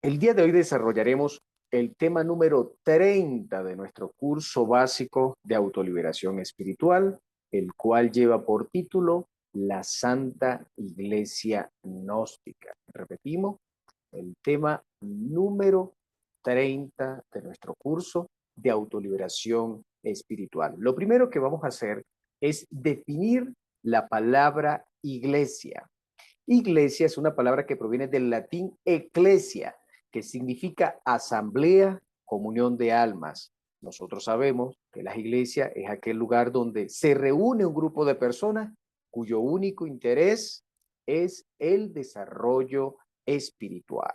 El día de hoy desarrollaremos el tema número 30 de nuestro curso básico de autoliberación espiritual, el cual lleva por título La Santa Iglesia Gnóstica. Repetimos, el tema número 30 de nuestro curso de autoliberación espiritual. Lo primero que vamos a hacer es definir la palabra iglesia. Iglesia es una palabra que proviene del latín ecclesia, que significa asamblea, comunión de almas. Nosotros sabemos que la iglesia es aquel lugar donde se reúne un grupo de personas cuyo único interés es el desarrollo espiritual.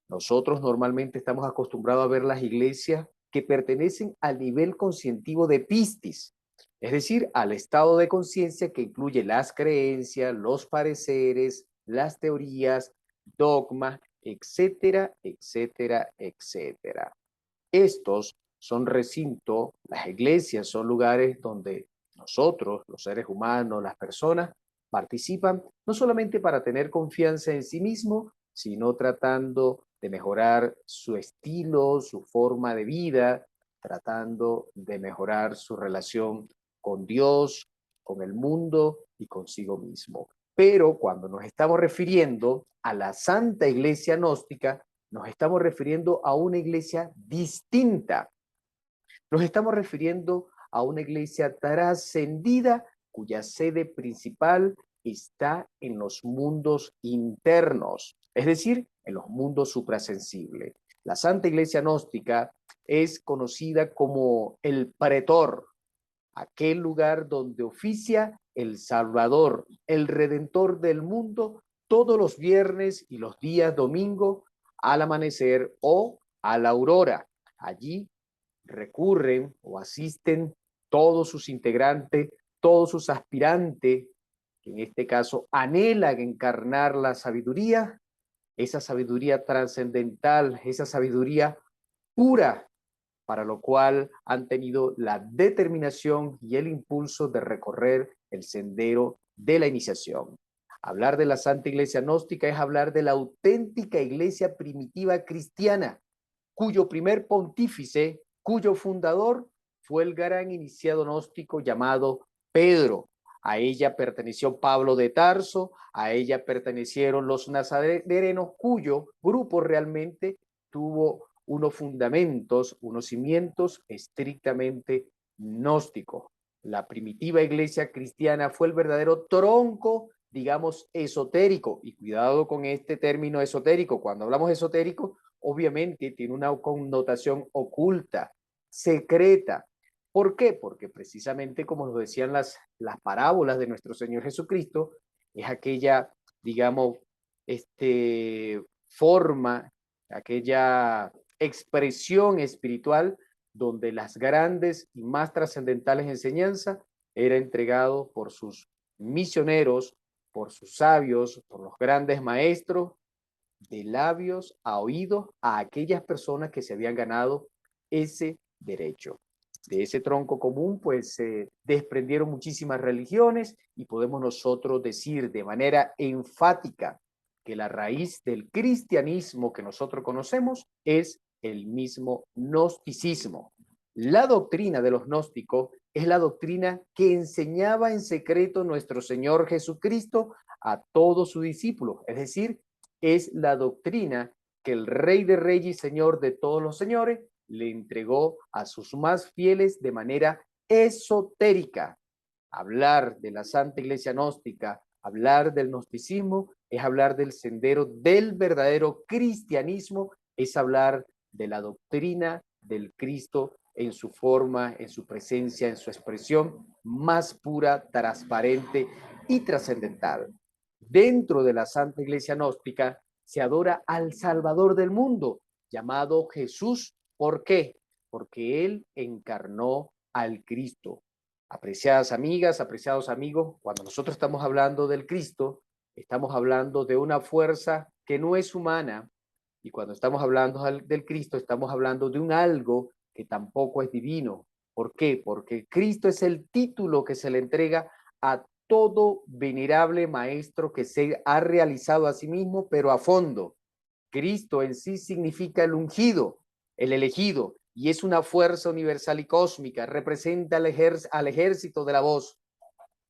Nosotros normalmente estamos acostumbrados a ver las iglesias que pertenecen al nivel conscientivo de pistis, es decir, al estado de conciencia que incluye las creencias, los pareceres, las teorías, dogmas, etcétera, etcétera, etcétera. Estos son recintos, las iglesias son lugares donde nosotros, los seres humanos, las personas, participan no solamente para tener confianza en sí mismo, sino tratando de mejorar su estilo, su forma de vida, tratando de mejorar su relación con Dios, con el mundo y consigo mismo. Pero cuando nos estamos refiriendo a la Santa Iglesia Gnóstica, nos estamos refiriendo a una iglesia distinta. Nos estamos refiriendo a una iglesia trascendida cuya sede principal está en los mundos internos, es decir, en los mundos suprasensibles. La Santa Iglesia Gnóstica es conocida como el pretor, aquel lugar donde oficia el Salvador, el Redentor del mundo, todos los viernes y los días domingo al amanecer o a la aurora. Allí recurren o asisten todos sus integrantes, todos sus aspirantes, que en este caso anhelan encarnar la sabiduría, esa sabiduría trascendental, esa sabiduría pura, para lo cual han tenido la determinación y el impulso de recorrer el sendero de la iniciación. Hablar de la Santa Iglesia Gnóstica es hablar de la auténtica iglesia primitiva cristiana, cuyo primer pontífice, cuyo fundador fue el gran iniciado gnóstico llamado Pedro. A ella perteneció Pablo de Tarso, a ella pertenecieron los nazarenos, cuyo grupo realmente tuvo unos fundamentos, unos cimientos estrictamente gnósticos. La primitiva iglesia cristiana fue el verdadero tronco, digamos, esotérico. Y cuidado con este término esotérico. Cuando hablamos esotérico, obviamente tiene una connotación oculta, secreta. ¿Por qué? Porque precisamente como nos decían las parábolas de nuestro Señor Jesucristo, es aquella, digamos, forma, aquella expresión espiritual donde las grandes y más trascendentales enseñanzas era entregado por sus misioneros, por sus sabios, por los grandes maestros, de labios a oídos a aquellas personas que se habían ganado ese derecho. De ese tronco común, pues se desprendieron muchísimas religiones y podemos nosotros decir de manera enfática que la raíz del cristianismo que nosotros conocemos es el mismo gnosticismo. La doctrina de los gnósticos es la doctrina que enseñaba en secreto nuestro Señor Jesucristo a todos sus discípulos, es decir, es la doctrina que el Rey de Reyes y Señor de todos los señores le entregó a sus más fieles de manera esotérica. Hablar de la Santa Iglesia Gnóstica, hablar del gnosticismo, es hablar del sendero del verdadero cristianismo, es hablar de la doctrina del Cristo en su forma, en su presencia, en su expresión más pura, transparente y trascendental. Dentro de la Santa Iglesia Gnóstica se adora al Salvador del mundo, llamado Jesús. ¿Por qué? Porque Él encarnó al Cristo. Apreciadas amigas, apreciados amigos, cuando nosotros estamos hablando del Cristo, estamos hablando de una fuerza que no es humana, y cuando estamos hablando del Cristo, estamos hablando de un algo que tampoco es divino. ¿Por qué? Porque Cristo es el título que se le entrega a todo venerable maestro que se ha realizado a sí mismo, pero a fondo. Cristo en sí significa el ungido, el elegido, y es una fuerza universal y cósmica. Representa al ejército de la voz,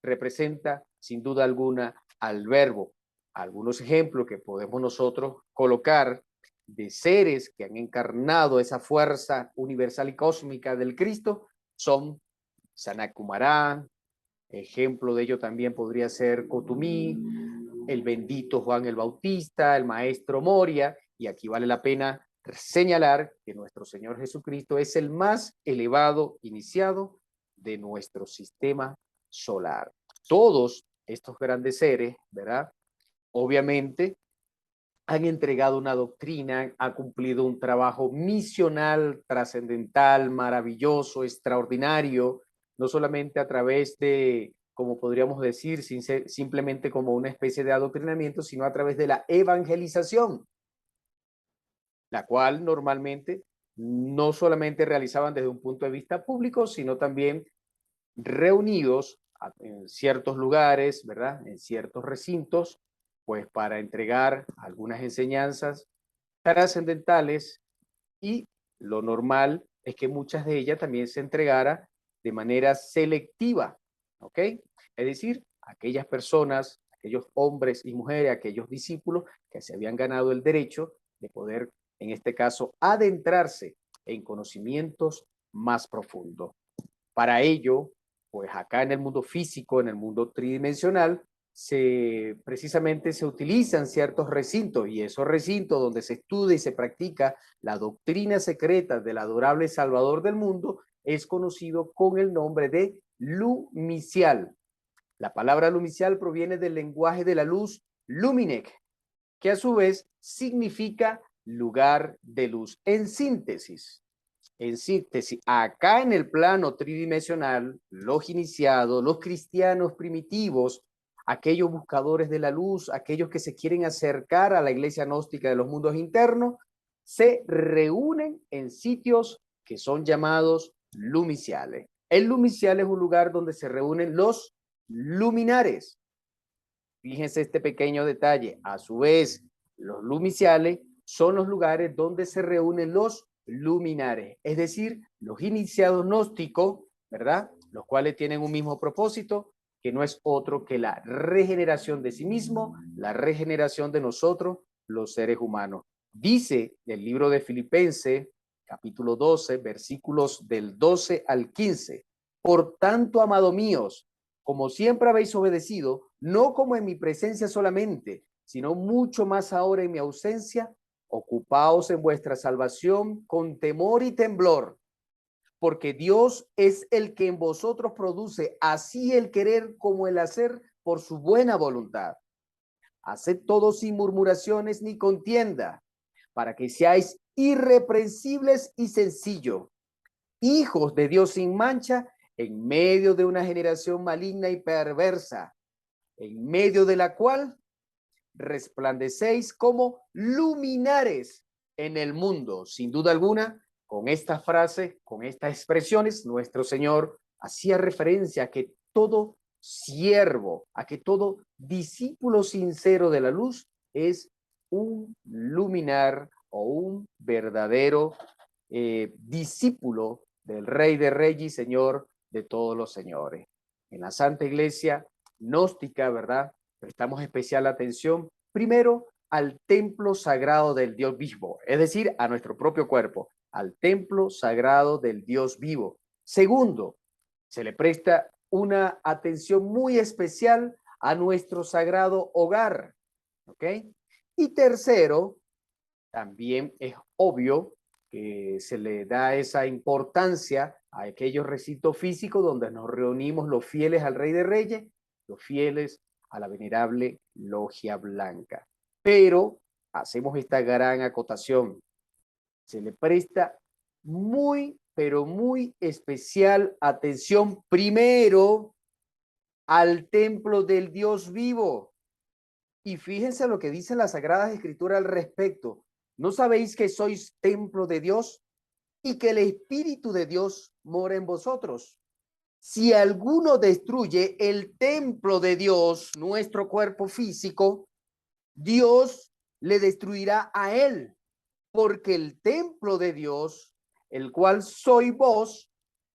representa sin duda alguna al verbo. Algunos ejemplos que podemos nosotros colocar de seres que han encarnado esa fuerza universal y cósmica del Cristo son Sanat Kumara, ejemplo de ello también podría ser Cotumí, el bendito Juan el Bautista, el maestro Moria, y aquí vale la pena señalar que nuestro Señor Jesucristo es el más elevado iniciado de nuestro sistema solar. Todos estos grandes seres, ¿verdad? Obviamente han entregado una doctrina, han cumplido un trabajo misional, trascendental, maravilloso, extraordinario, no solamente a través de, como podríamos decir, simplemente como una especie de adoctrinamiento, sino a través de la evangelización, la cual normalmente no solamente realizaban desde un punto de vista público, sino también reunidos en ciertos lugares, ¿verdad? En ciertos recintos, pues para entregar algunas enseñanzas trascendentales, y lo normal es que muchas de ellas también se entregara de manera selectiva, ¿ok? Es decir, aquellas personas, aquellos hombres y mujeres, aquellos discípulos que se habían ganado el derecho de poder, en este caso, adentrarse en conocimientos más profundos. Para ello, pues acá en el mundo físico, en el mundo tridimensional, precisamente se utilizan ciertos recintos, y esos recintos donde se estudia y se practica la doctrina secreta del adorable Salvador del mundo es conocido con el nombre de lumicial. La palabra lumicial proviene del lenguaje de la luz luminec, que a su vez significa lugar de luz. En síntesis, acá en el plano tridimensional, los iniciados, los cristianos primitivos, aquellos buscadores de la luz, aquellos que se quieren acercar a la iglesia gnóstica de los mundos internos, se reúnen en sitios que son llamados lumiciales. El lumicial es un lugar donde se reúnen los luminares. Fíjense este pequeño detalle. A su vez, los lumiciales son los lugares donde se reúnen los luminares, es decir, los iniciados gnósticos, ¿verdad? Los cuales tienen un mismo propósito, que no es otro que la regeneración de sí mismo, la regeneración de nosotros, los seres humanos. Dice el libro de Filipenses, capítulo 12, versículos del 12 al 15. Por tanto, amado míos, como siempre habéis obedecido, no como en mi presencia solamente, sino mucho más ahora en mi ausencia, ocupaos en vuestra salvación con temor y temblor, porque Dios es el que en vosotros produce así el querer como el hacer por su buena voluntad. Haced todo sin murmuraciones ni contienda, para que seáis irreprensibles y sencillos, hijos de Dios sin mancha, en medio de una generación maligna y perversa, en medio de la cual resplandecéis como luminares en el mundo. Sin duda alguna, con esta frase, con estas expresiones, nuestro Señor hacía referencia a que todo siervo, a que todo discípulo sincero de la luz es un luminar o un verdadero discípulo del Rey de Reyes y Señor de todos los señores. En la Santa Iglesia gnóstica, ¿verdad? Prestamos especial atención, primero, al templo sagrado del Dios vivo, es decir, a nuestro propio cuerpo, al templo sagrado del Dios vivo. Segundo, se le presta una atención muy especial a nuestro sagrado hogar, ¿ok? Y tercero, también es obvio que se le da esa importancia a aquellos recintos físicos donde nos reunimos los fieles al Rey de Reyes, los fieles a la venerable Logia Blanca. Pero hacemos esta gran acotación. Se le presta muy, pero muy especial atención primero al templo del Dios vivo. Y fíjense lo que dicen las Sagradas Escrituras al respecto. ¿No sabéis que sois templo de Dios y que el Espíritu de Dios mora en vosotros? Si alguno destruye el templo de Dios, nuestro cuerpo físico, Dios le destruirá a él, porque el templo de Dios, el cual soy vos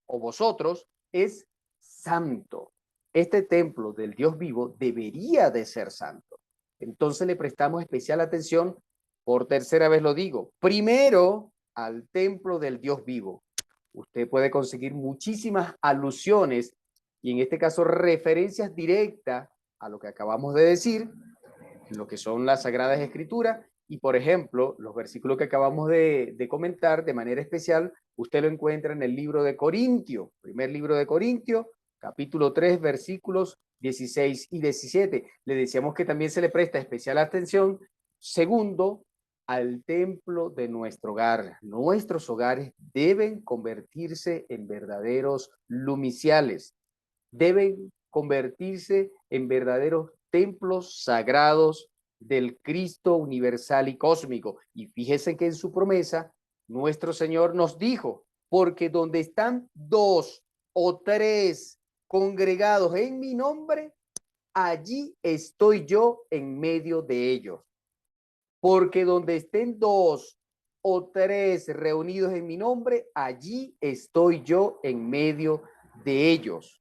o vosotros, es santo. Este templo del Dios vivo debería de ser santo. Entonces le prestamos especial atención, por tercera vez lo digo, primero al templo del Dios vivo. Usted puede conseguir muchísimas alusiones y en este caso referencias directas a lo que acabamos de decir, lo que son las Sagradas Escrituras, y por ejemplo, los versículos que acabamos de comentar de manera especial, usted lo encuentra en el libro de Corintios, primer libro de Corintios, capítulo 3, versículos 16 y 17. Le decíamos que también se le presta especial atención, segundo, al templo de nuestro hogar. Nuestros hogares deben convertirse en verdaderos lumiciales, deben convertirse en verdaderos templos sagrados del Cristo universal y cósmico. Y fíjese que en su promesa, nuestro Señor nos dijo, porque donde están dos o tres congregados en mi nombre, allí estoy yo en medio de ellos. Porque donde estén dos o tres reunidos en mi nombre, allí estoy yo en medio de ellos.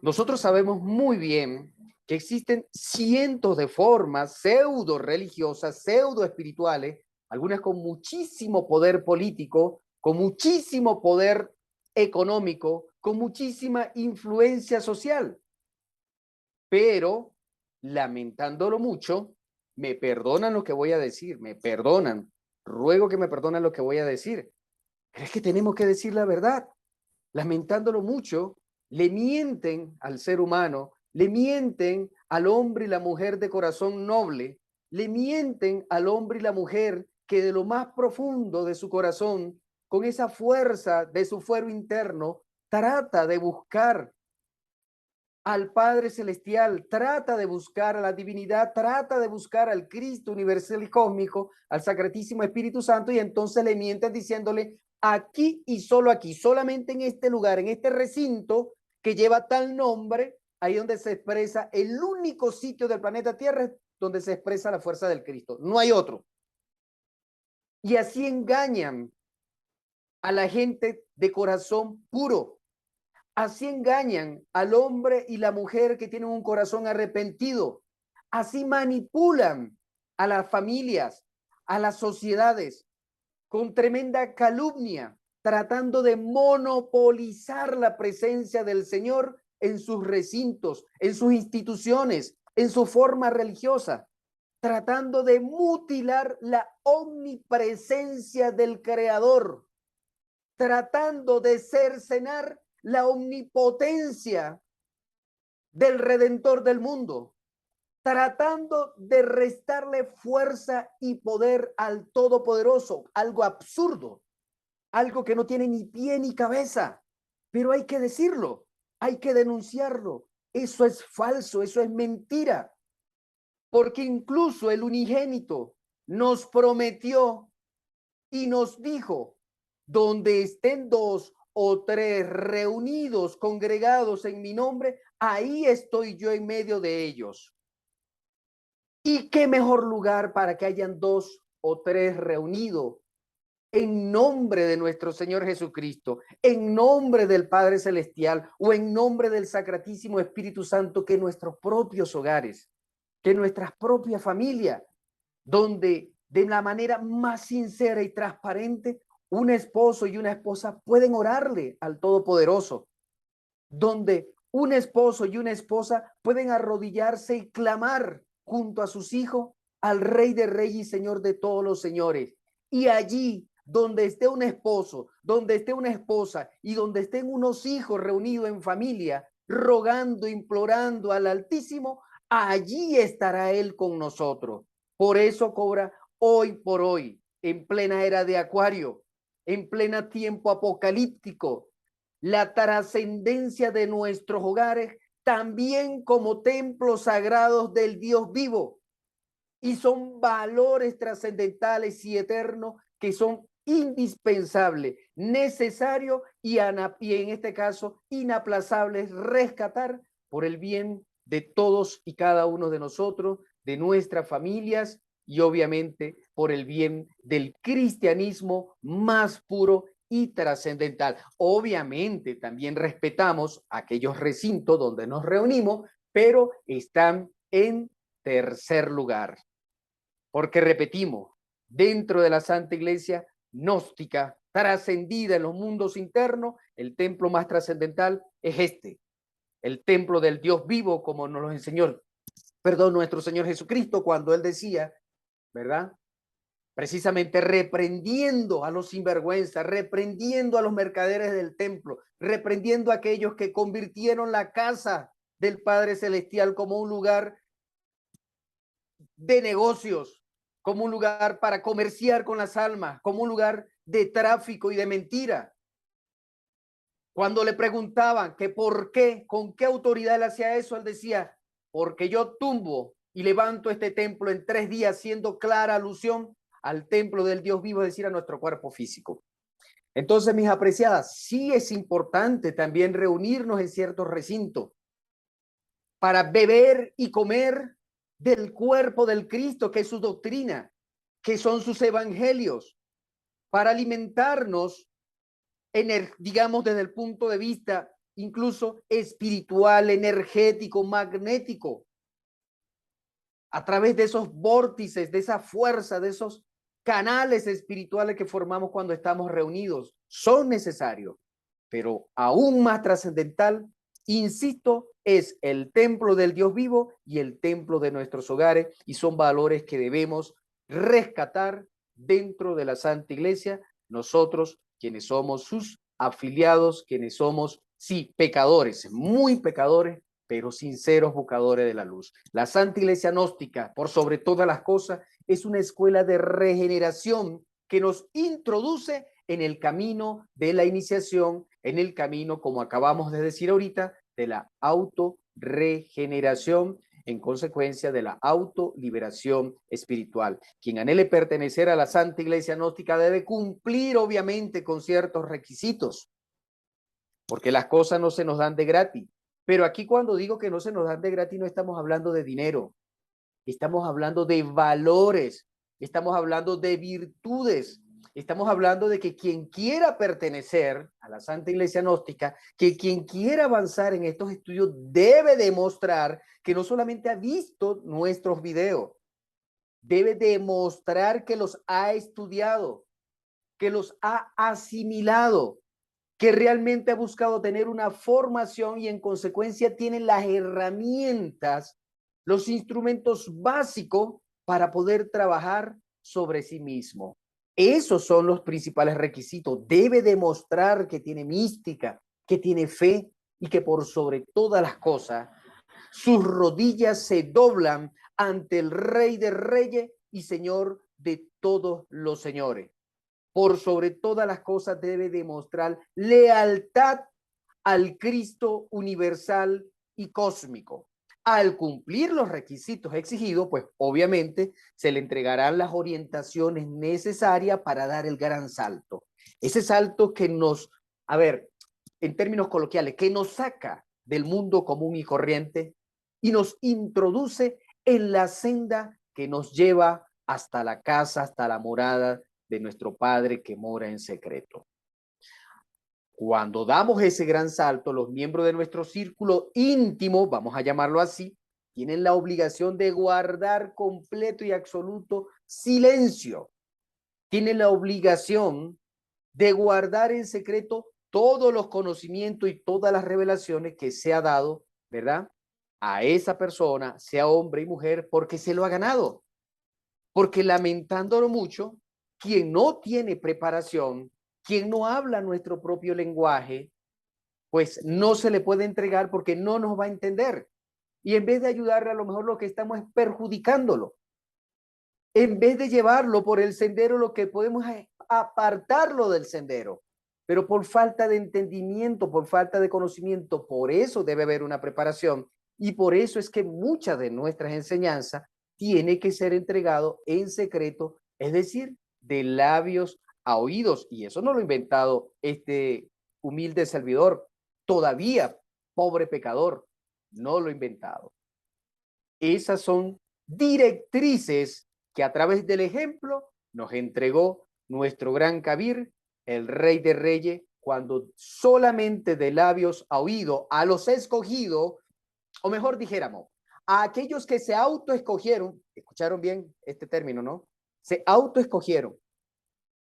Nosotros sabemos muy bien que existen cientos de formas pseudo religiosas, pseudo espirituales, algunas con muchísimo poder político, con muchísimo poder económico, con muchísima influencia social. Pero, lamentándolo mucho, me perdonan lo que voy a decir, me perdonan, ruego que me perdonen lo que voy a decir. Pero es que tenemos que decir la verdad. Lamentándolo mucho, le mienten al ser humano, le mienten al hombre y la mujer de corazón noble, le mienten al hombre y la mujer que de lo más profundo de su corazón, con esa fuerza de su fuero interno, trata de buscar al Padre Celestial, trata de buscar a la divinidad, trata de buscar al Cristo universal y cósmico, al Sacratísimo Espíritu Santo, y entonces le mienten diciéndole, aquí y solo aquí, solamente en este lugar, en este recinto que lleva tal nombre, ahí donde se expresa el único sitio del planeta Tierra donde se expresa la fuerza del Cristo. No hay otro. Y así engañan a la gente de corazón puro. Así engañan al hombre y la mujer que tienen un corazón arrepentido. Así manipulan a las familias, a las sociedades, con tremenda calumnia, tratando de monopolizar la presencia del Señor en sus recintos, en sus instituciones, en su forma religiosa, tratando de mutilar la omnipresencia del Creador, tratando de cercenar la omnipotencia del Redentor del mundo, tratando de restarle fuerza y poder al Todopoderoso, algo absurdo, algo que no tiene ni pie ni cabeza, pero hay que decirlo, hay que denunciarlo. Eso es falso, eso es mentira, porque incluso el unigénito nos prometió y nos dijo, donde estén dos o tres reunidos, congregados en mi nombre, ahí estoy yo en medio de ellos. ¿Y qué mejor lugar para que hayan dos o tres reunidos en nombre de nuestro Señor Jesucristo, en nombre del Padre Celestial o en nombre del Sacratísimo Espíritu Santo, que nuestros propios hogares, que nuestras propias familias, donde de la manera más sincera y transparente un esposo y una esposa pueden orarle al Todopoderoso, donde un esposo y una esposa pueden arrodillarse y clamar junto a sus hijos al Rey de Reyes y Señor de todos los señores. Y allí, donde esté un esposo, donde esté una esposa y donde estén unos hijos reunidos en familia, rogando, implorando al Altísimo, allí estará Él con nosotros. Por eso cobra hoy por hoy, en plena era de Acuario, en plena tiempo apocalíptico, la trascendencia de nuestros hogares también como templos sagrados del Dios vivo. Y son valores trascendentales y eternos que son indispensables, necesarios y en este caso inaplazables rescatar por el bien de todos y cada uno de nosotros, de nuestras familias y obviamente por el bien del cristianismo más puro y trascendental. Obviamente también respetamos aquellos recintos donde nos reunimos, pero están en tercer lugar. Porque repetimos, dentro de la Santa Iglesia gnóstica, trascendida en los mundos internos, el templo más trascendental es este, el templo del Dios vivo, como nos lo enseñó, nuestro Señor Jesucristo, cuando Él decía, ¿verdad? Precisamente reprendiendo a los sinvergüenzas, reprendiendo a los mercaderes del templo, reprendiendo a aquellos que convirtieron la casa del Padre Celestial como un lugar de negocios, como un lugar para comerciar con las almas, como un lugar de tráfico y de mentira. Cuando le preguntaban que por qué, con qué autoridad él hacía eso, él decía, porque yo tumbo y levanto este templo en 3 días, siendo clara alusión al templo del Dios vivo, es decir, a nuestro cuerpo físico. Entonces, mis apreciadas, sí es importante también reunirnos en ciertos recintos para beber y comer del cuerpo del Cristo, que es su doctrina, que son sus evangelios, para alimentarnos, digamos, desde el punto de vista incluso espiritual, energético, magnético, a través de esos vórtices, de esa fuerza, de esos canales espirituales que formamos cuando estamos reunidos. Son necesarios, pero aún más trascendental, insisto, es el templo del Dios vivo y el templo de nuestros hogares, y son valores que debemos rescatar dentro de la Santa Iglesia, nosotros quienes somos sus afiliados, quienes somos, sí, pecadores, muy pecadores, pero sinceros buscadores de la luz. La Santa Iglesia gnóstica, por sobre todas las cosas, es una escuela de regeneración que nos introduce en el camino de la iniciación, en el camino, como acabamos de decir ahorita, de la autorregeneración, en consecuencia de la autoliberación espiritual. Quien anhele pertenecer a la Santa Iglesia gnóstica debe cumplir, obviamente, con ciertos requisitos, porque las cosas no se nos dan de gratis. Pero aquí cuando digo que no se nos dan de gratis, no estamos hablando de dinero, estamos hablando de valores, estamos hablando de virtudes, estamos hablando de que quien quiera pertenecer a la Santa Iglesia Gnóstica, que quien quiera avanzar en estos estudios debe demostrar que no solamente ha visto nuestros videos, debe demostrar que los ha estudiado, que los ha asimilado, que realmente ha buscado tener una formación y en consecuencia tiene las herramientas, los instrumentos básicos para poder trabajar sobre sí mismo. Esos son los principales requisitos. Debe demostrar que tiene mística, que tiene fe y que por sobre todas las cosas sus rodillas se doblan ante el Rey de Reyes y Señor de todos los señores. Por sobre todas las cosas debe demostrar lealtad al Cristo universal y cósmico. Al cumplir los requisitos exigidos, pues obviamente se le entregarán las orientaciones necesarias para dar el gran salto. Ese salto que nos, a ver, en términos coloquiales, que nos saca del mundo común y corriente y nos introduce en la senda que nos lleva hasta la casa, hasta la morada de nuestro Padre que mora en secreto. Cuando damos ese gran salto, los miembros de nuestro círculo íntimo, vamos a llamarlo así, tienen la obligación de guardar completo y absoluto silencio. Tienen la obligación de guardar en secreto todos los conocimientos y todas las revelaciones que se ha dado, ¿verdad? A esa persona, sea hombre y mujer, porque se lo ha ganado. Porque lamentándolo mucho, quien no tiene preparación, quien no habla nuestro propio lenguaje, pues no se le puede entregar porque no nos va a entender. Y en vez de ayudarle, a lo mejor lo que estamos es perjudicándolo. En vez de llevarlo por el sendero, lo que podemos es apartarlo del sendero. Pero por falta de entendimiento, por falta de conocimiento, por eso debe haber una preparación. Y por eso es que muchas de nuestras enseñanzas tiene que ser entregado en secreto, es decir, de labios a oídos. Y eso no lo ha inventado este humilde servidor, todavía pobre pecador, no lo ha inventado. Esas son directrices que a través del ejemplo nos entregó nuestro gran Kabir, el Rey de Reyes, cuando solamente de labios ha oído a los escogidos, o mejor dijéramos, a aquellos que se autoescogieron, escucharon bien este término, ¿no? Se autoescogieron.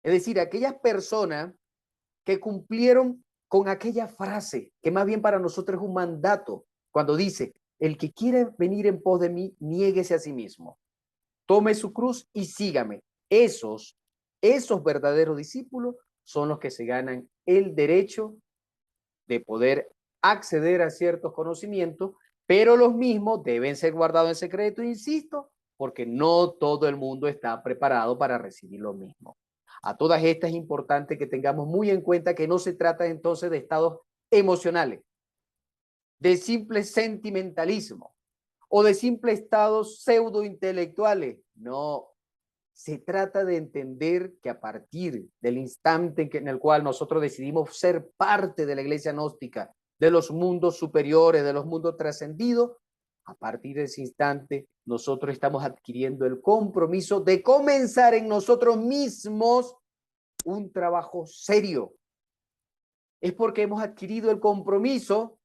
Es decir, aquellas personas que cumplieron con aquella frase, que más bien para nosotros es un mandato, cuando dice, el que quiere venir en pos de mí, niéguese a sí mismo, tome su cruz y sígame. Esos verdaderos discípulos son los que se ganan el derecho de poder acceder a ciertos conocimientos, pero los mismos deben ser guardados en secreto, insisto, porque no todo el mundo está preparado para recibir lo mismo. A todas estas es importante que tengamos muy en cuenta que no se trata entonces de estados emocionales, de simple sentimentalismo o de simples estados pseudointelectuales. No, se trata de entender que a partir del instante en el cual nosotros decidimos ser parte de la iglesia gnóstica, de los mundos superiores, de los mundos trascendidos, a partir de ese instante nosotros estamos adquiriendo el compromiso de comenzar en nosotros mismos un trabajo serio. Es porque hemos adquirido el compromiso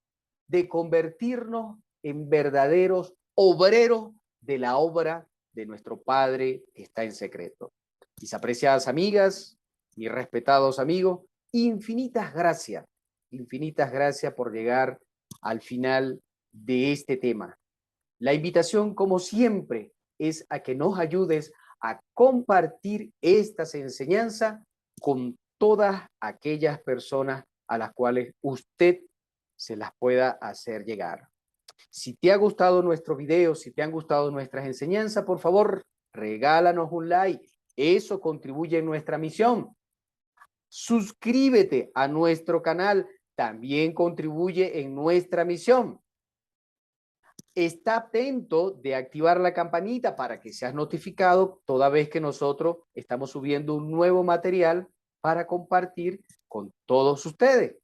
de convertirnos en verdaderos obreros de la obra de nuestro Padre que está en secreto. Mis apreciadas amigas, mis respetados amigos, infinitas gracias por llegar al final de este tema. La invitación, como siempre, es a que nos ayudes a compartir estas enseñanzas con todas aquellas personas a las cuales usted se las pueda hacer llegar. Si te ha gustado nuestro video, si te han gustado nuestras enseñanzas, por favor, regálanos un like. Eso contribuye en nuestra misión. Suscríbete a nuestro canal, también contribuye en nuestra misión. Está atento de activar la campanita para que seas notificado toda vez que nosotros estamos subiendo un nuevo material para compartir con todos ustedes.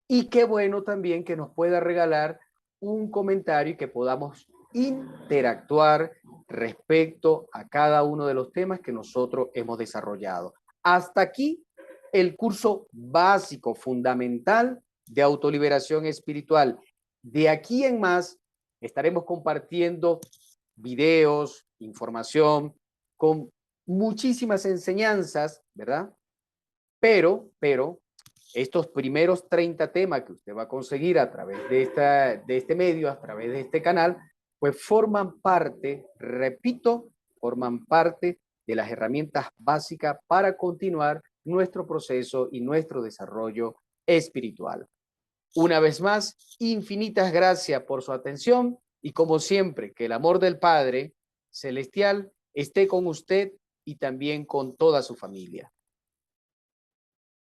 Y qué bueno también que nos pueda regalar un comentario y que podamos interactuar respecto a cada uno de los temas que nosotros hemos desarrollado. Hasta aquí el curso básico, fundamental de autoliberación espiritual. De aquí en más estaremos compartiendo videos, información con muchísimas enseñanzas, ¿verdad? Pero estos primeros 30 temas que usted va a conseguir a través de este medio, a través de este canal, pues forman parte, repito, forman parte de las herramientas básicas para continuar nuestro proceso y nuestro desarrollo espiritual. Una vez más, infinitas gracias por su atención y como siempre, que el amor del Padre Celestial esté con usted y también con toda su familia.